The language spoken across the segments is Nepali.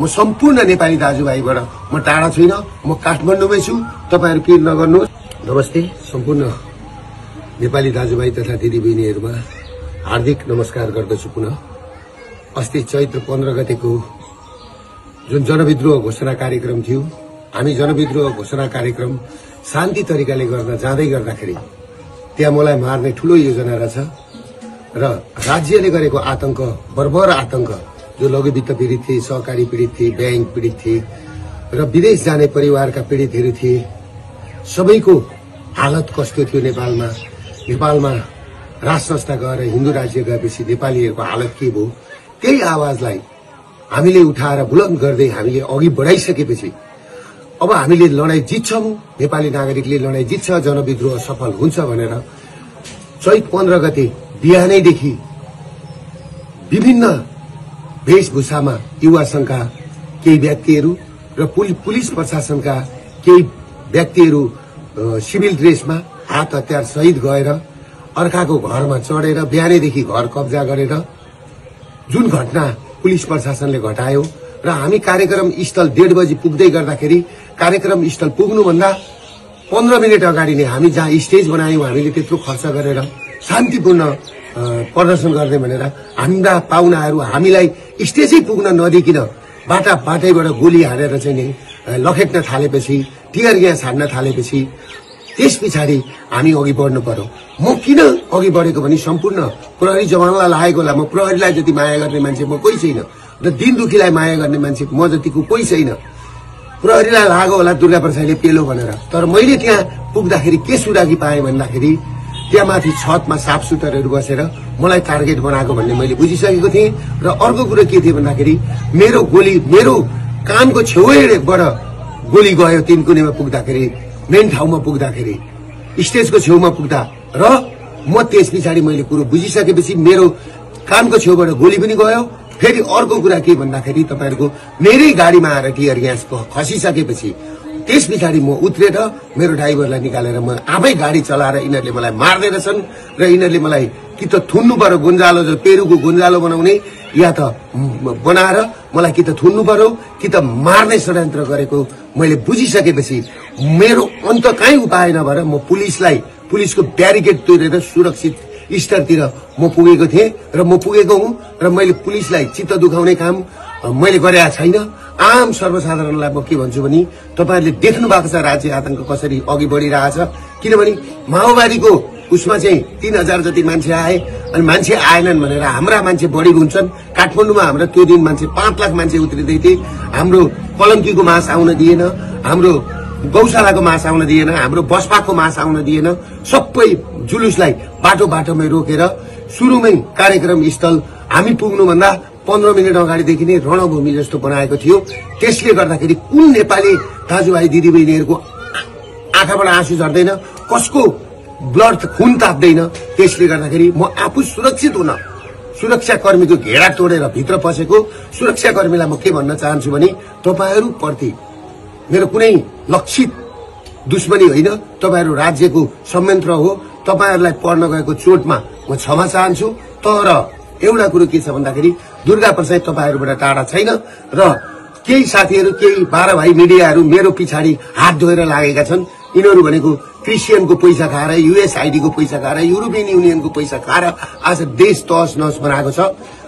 म सम्पूर्ण नेपाली दाजुभाइबाट म टाढा छैन, म काठमाडौँमै छु। तपाईहरु पिर नगर्नुहोस्। नमस्ते सम्पूर्ण नेपाली दाजुभाइ तथा दिदीबहिनीहरुमा हार्दिक नमस्कार गर्दछु। पुनः अस्ति चैत्र 15 गतेको जुन जनविद्रोह घोषणा कार्यक्रम थियो, हामी जनविद्रोह घोषणा कार्यक्रम शान्ति तरिकाले गर्न जाँदै गर्दाखेरि त्यहाँ मलाई मार्ने ठूलो योजना रहेछ र राज्यले गरेको आतंक, बर्बर आतंक, जो लघु वित्त पीड़ित थिए, सहकारी पीड़ित थिए, बैंक पीड़ित थिए र विदेश जाने परिवारका पीड़ितहरू थिए, सबैको हालत कस्तो थियो नेपालमा राज संस्था गएर हिन्दू राज्य गएपछि नेपालीहरूको हालत के भयो, त्यही आवाजलाई हामीले उठाएर बुलन्द गर्दै हामीले अघि बढाइसकेपछि अब हामीले लडाई जित्छौं, नेपाली नागरिकले लडाई जित्छ, जनविद्रोह सफल हुन्छ भनेर चैत 15 गते बिहानैदेखि विभिन्न वेशभूषामा युवा संघका केही व्यक्तिहरू र पुलिस प्रशासनका केही व्यक्तिहरू सिभिल ड्रेसमा हात हतियार सहित गएर अर्काको घरमा चढेर बिहानैदेखि घर कब्जा गरेर जुन घटना पुलिस प्रशासनले घटायो र हामी कार्यक्रम स्थल 1:30 बजे पुग्दै गर्दाखेरि कार्यक्रम स्थल पुग्नुभन्दा 15 मिनेट अगाडि नै हामी जहाँ स्टेज बनायौं, हामीले त्यत्रो खर्च गरेर शान्तिपूर्ण प्रदर्शन गर्ने भनेर हाम्रा पाहुनाहरू हामीलाई स्टेजै पुग्न नदिकिन बाटाबाट गोली हानेर चाहिँ नि लखेट्न थालेपछि, टियर ग्यास हान्न थालेपछि त्यस पछाडि हामी अघि बढ्नु पर्यो। म किन अघि बढेको भने सम्पूर्ण प्रहरी जवानलाई लागेको होला। म प्रहरीलाई जति माया गर्ने मान्छे म कोही छैन र दिन दुखीलाई माया गर्ने मान्छे म जतिको कोही छैन। प्रहरीलाई लाग्यो होला दुर्गा प्रसादले पेलो भनेर, तर मैले त्यहाँ पुग्दाखेरि के सुरागी पाएँ भन्दाखेरि त्यहाँ माथि छतमा साफ सुतरहरू बसेर मलाई टार्गेट बनाएको भन्ने मैले बुझिसकेको थिएँ। र अर्को कुरो के थियो भन्दाखेरि मेरो कानको छेउबाट गोली गयो तिनकुनेमा पुग्दाखेरि, मेन ठाउँमा पुग्दाखेरि, स्टेजको छेउमा पुग्दा र म त्यस पछाडि मैले कुरो बुझिसकेपछि मेरो कानको छेउबाट गोली पनि गयो। फेरि अर्को कुरा के भन्दाखेरि तपाईहरुको मेरै गाडीमा आएर टियर ग्यास खसिसकेपछि त्यस पछाडि म उत्रेर मेरो ड्राइभरलाई निकालेर म आफै गाडी चलाएर यिनीहरूले मलाई मार्दै रहेछन् र यिनीहरूले मलाई कि त थुन्नु पर्यो, गुन्जालो जो पेरुको गुन्जालो बनाउने, या त बनाएर मलाई कि त थुन्नु पर्यो कि त मार्ने षड्यन्त्र गरेको मैले बुझिसकेपछि मेरो अन्त काहीँ उपाय नभएर म पुलिसको ब्यारिकेड तोडेर सुरक्षित स्तरतिर म पुगेको थिएँ र म पुगेको हुँ र मैले पुलिसलाई चित्त दुखाउने काम मैले गरेका छैन। आम सर्वसाधारणलाई म के भन्छु भने तपाईहरुले देख्नु भएको छ राज्य आतंक कसरी अघि बढिरहेछ। किनभने माओवादीको उसमा चाहिँ 3000 जति मान्छे आए अनि मान्छे आएनन् भनेर हाम्रा मान्छे बढी हुन्छन्। काठमाडौँमा हाम्रो त्यो दिन मान्छे 5 लाख मान्छे उत्रिदै थिए। हाम्रो कलंकीको मास आउन दिएन, हाम्रो गौशालाको मास आउन दिएन, हाम्रो बसपाको मास आउन दिएन। सबै जुलुसलाई बाटोमै रोकेर सुरुमै कार्यक्रम स्थल हामी पुग्नुभन्दा 15 मिनेट अगाडिदेखि नै रणभूमि जस्तो बनाएको थियो। त्यसले गर्दाखेरि कुन नेपाली दाजुभाइ दिदीबहिनीहरूको आँखाबाट आँसु झर्दैन, कसको ब्लड खुन ताप्दैन। त्यसले गर्दाखेरि म आफू सुरक्षित हुन सुरक्षाकर्मीको घेरा तोडेर भित्र पसेको सुरक्षाकर्मीलाई म के भन्न चाहन्छु भने तपाईहरु प्रति मेरो कुनै लक्षित दुश्मनी होइन, तपाईहरु राज्यको संयन्त्र हो। तपाईहरुलाई पर्न गएको चोटमा म क्षमा चाहन्छु। तर एउटा कुरो के छ भन्दाखेरि दुर्गा प्रसाद तपाईहरुबाट टाढा छैन र केही साथीहरु, केही 12 भाइ मिडियाहरु मेरो पछाडि हात धोएर लागेका छन्। यिनीहरु भनेको क्रिस्चियनको पैसा खाएर, USAID को पैसा खाएर, युरोपियन युनियनको पैसा खाएर आज देश तहस नहस बनाएको छ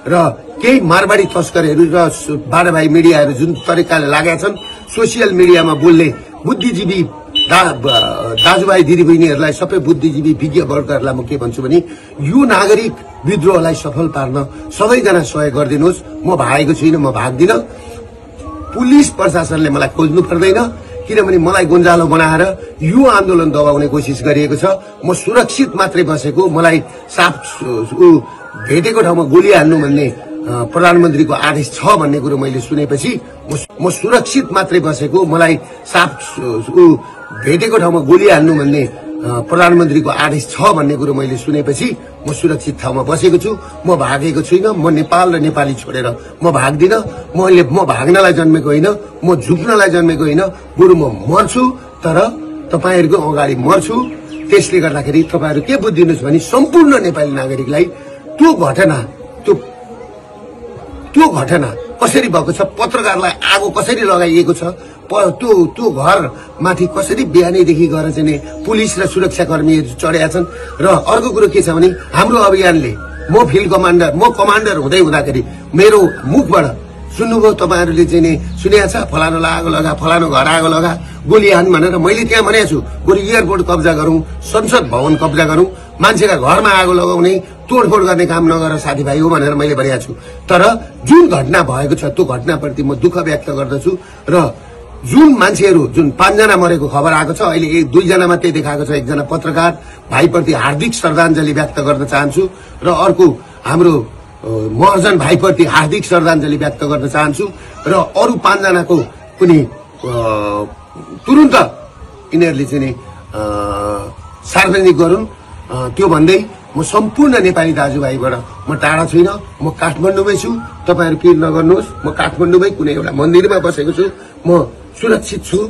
र केही मारवाडी तस्करहरु र 12 भाइ मिडियाहरु जुन तरिकाले लागेका छन् सोशल मिडियामा बोल्ने बुद्धिजीवी दाजुभाइ दिदीबहिनीहरुलाई, सबै बुद्धिजीवी विज्ञ वर्गहरुलाई म के भन्छु भने यो नागरिक विद्रोहलाई सफल पार्न सबैजना सहयोग गरिदिनुहोस्। म भागेको छैन, म भाग्दिन। पुलिस प्रशासनले मलाई खोज्नु पर्दैन, किनभने मलाई गुन्जालो बनाएर यो आन्दोलन दबाउने कोसिस गरिएको छ। म सुरक्षित मात्रै बसेको, मलाई साफ भेटेको ठाउँमा गोली हान्नु भन्ने प्रधानमन्त्रीको आदेश छ भन्ने कुरो मैले सुनेपछि म सुरक्षित मात्रै बसेको, मलाई साफ भेटेको ठाउँमा गोली हान्नु भन्ने प्रधानमन्त्रीको आदेश छ भन्ने कुरो मैले सुनेपछि म सुरक्षित ठाउँमा बसेको छु। म भागेको छुइनँ। म नेपाल र नेपाली छोडेर म भाग्दिन। म भाग्नलाई जन्मेको होइन, म झुक्नलाई जन्मेको होइन, बरु म मर्छु तर तपाईहरुको अगाडि मर्छु। त्यसले गर्दाखेरि तपाईहरु के बुझ्दिनुस् भने सम्पूर्ण नेपाली नागरिकलाई त्यो घटना कसरी भएको छ, पत्रकारलाई आगो कसरी लगाइएको छ, त्यो घर माथि कसरी बिहानैदेखि गएर चाहिँ पुलिस र सुरक्षाकर्मीहरू चढेका छन्। र अर्को कुरो के छ भने हाम्रो अभियानले म फिल्ड कमान्डर, म कमान्डर हुँदै हुँदाखेरि मेरो मुखबाट सुन्नुभयो तपाईहरुले चाहिँ नि सुनेको छ, फलानो आगो लगा, फलानो घर आगो लगा, गोली हान भनेर मैले त्यहाँ भनेको छु। गोली एयरपोर्ट कब्जा गरौं, संसद भवन कब्जा गरौं, मान्छेका घरमा आगो लगाउने, तोडफोड गर्ने काम नगर साथीभाइ हो भनेर मैले भनेको छु। तर जुन घटना भएको छ त्यो घटनाप्रति म दुःख व्यक्त गर्दछु र जुन मान्छेहरू जुन 5 जना मरेको खबर आएको छ, अहिले 2 जना मात्रै देखाएको छ, 1 जना पत्रकार भाइप्रति हार्दिक श्रद्धाञ्जली व्यक्त गर्न चाहन्छु र अर्को हाम्रो महर्जन भाइप्रति हार्दिक श्रद्धाञ्जली व्यक्त गर्न चाहन्छु र अरु 5 जनाको पनि तुरुन्त यिनीहरूले चाहिँ सार्वजनिक गरून्। त्यो भन्दै म सम्पूर्ण नेपाली दाजुभाइबाट म टाढा छैन, म काठमाडौँमै छु। तपाईहरु पिर नगर्नुहोस्, म काठमाडौँमै कुनै एउटा मन्दिरमा बसेको छु, म सुरक्षित छु।